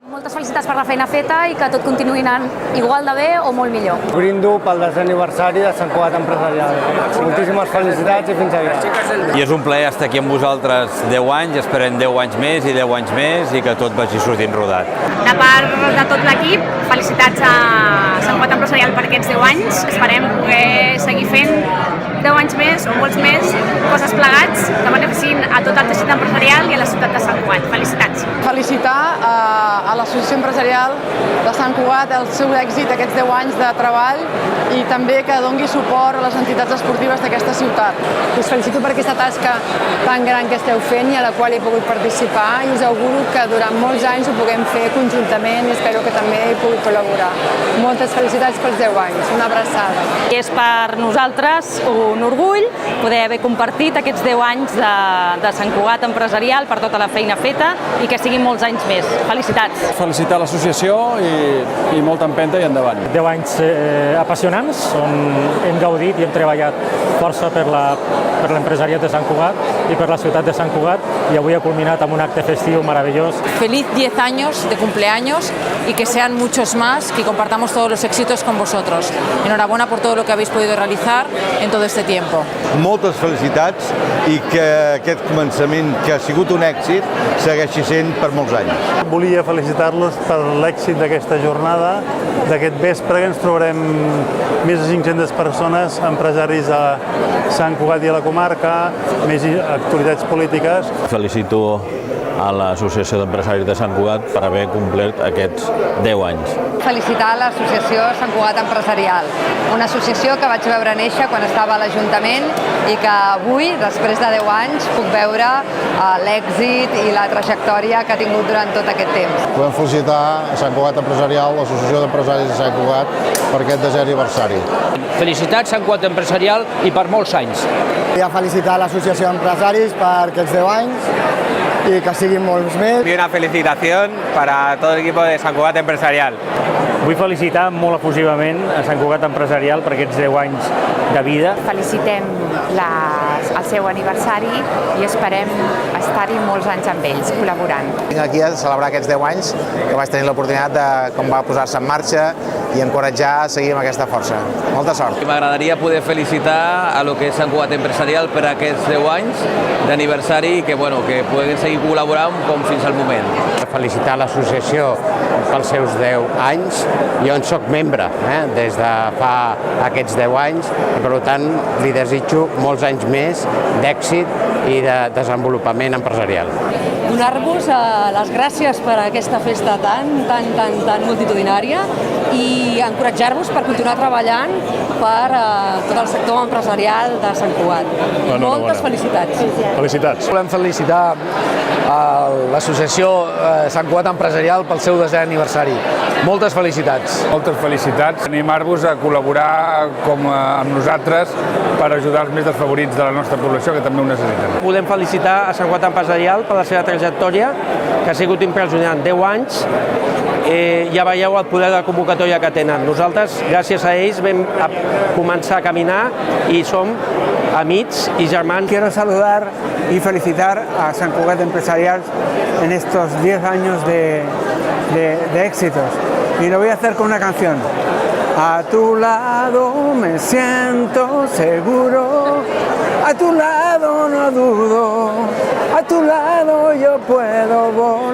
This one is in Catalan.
Moltes felicitats per la feina feta i que tot continuï anant igual de bé o molt millor. Brindo pel 10è aniversari de Sant Cugat Empresarial. Moltíssimes felicitats i fins aviat. I és un plaer estar aquí amb vosaltres 10 anys, esperem 10 anys més i 10 anys més i que tot vagi sortint rodat. De part de tot l'equip, felicitats a Sant Cugat Empresarial per aquests 10 anys. Esperem poder seguir fent 10 anys més o molts més coses plegats que beneficin a tot el teixit empresarial i a la ciutat de Sant Cugat. Felicitats! Felicitar a l'Associació Empresarial de Sant Cugat el seu èxit aquests 10 anys de treball i també que dongui suport a les entitats esportives d'aquesta ciutat. Us felicito per aquesta tasca tan gran que esteu fent i a la qual he pogut participar i us auguro que durant molts anys ho puguem fer conjuntament i espero que també hi pugui col·laborar. Moltes felicitats pels 10 anys, una abraçada. És per nosaltres un orgull poder haver compartit aquests 10 anys de Sant Cugat Empresarial per tota la feina feta i que siguin molts anys més. Felicitats! Felicitar l'associació i molta empenta i endavant. 10 anys apassionants on hem gaudit i hem treballat força per l'empresariat de Sant Cugat i per la ciutat de Sant Cugat y avui ha culminat amb un acte festiu maravillós. Feliz 10 años de cumpleaños y que sean muchos más, que compartamos todos los éxitos con vosotros. Enhorabuena por todo lo que habéis podido realizar en todo este tiempo. Moltes felicitats i que aquest començament, que ha sigut un èxit, segueixi sent per molts anys. Volia felicitar-los per l'èxit d'aquesta jornada, d'aquest vespre que ens trobarem més de 500 persones, empresaris a Sant Cugat i a la comarca, més autoritats polítiques. Felicito a l'Associació d'Empresaris de Sant Cugat per haver complert aquests 10 anys. Felicitar l'Associació Sant Cugat Empresarial, una associació que vaig veure néixer quan estava a l'Ajuntament i que avui, després de 10 anys, puc veure l'èxit i la trajectòria que ha tingut durant tot aquest temps. Volem felicitar a Sant Cugat Empresarial, l'Associació d'Empresaris de Sant Cugat, per aquest 10è aniversari. Felicitats Sant Cugat Empresarial i per molts anys. Vull felicitar l'Associació d'Empresaris per aquests 10 anys y que siguin molts més. Y una felicitación para todo el equipo de Sant Cugat Empresarial. Vull felicitar molt efusivament a Sant Cugat Empresarial per aquests 10 anys de vida. Felicitem el seu aniversari i esperem estar-hi molts anys amb ells, col·laborant. Vinc aquí a celebrar aquests 10 anys que vaig tenir l'oportunitat de com va posar-se en marxa i encoratjar a seguir amb aquesta força. Molta sort. M'agradaria poder felicitar a lo que és Sant Cugat Empresarial per aquests 10 anys d'aniversari i que puguin seguir col·laborant com fins al moment. Felicitar l'associació pels seus 10 anys. Jo en soc membre des de fa aquests 10 anys i per tant li desitjo molts anys més d'èxit i de desenvolupament empresarial. Donar-vos les gràcies per aquesta festa tan multitudinària i encoratjar-vos per continuar treballant per tot el sector empresarial de Sant Cugat. Moltes felicitats. Felicitats. Volem felicitar l'associació Sant Cugat Empresarial pel seu 10è aniversari. Moltes felicitats. Moltes felicitats. Animar-vos a col·laborar amb nosaltres per ajudar els més desfavorits de la nostra població que també ho necessiten. Volem felicitar a Sant Cugat Empresarial per la seva trajectòria, que ha sigut impressionant. 10 anys, ja veieu el poder de convocatòria que tenen. Nosaltres, gràcies a ells, vam començar a caminar i som amics y germanos. Quiero saludar y felicitar a Sant Cugat Empresarial en estos 10 años de éxitos. Y lo voy a hacer con una canción. A tu lado me siento seguro, a tu lado no dudo, a tu lado yo puedo volar.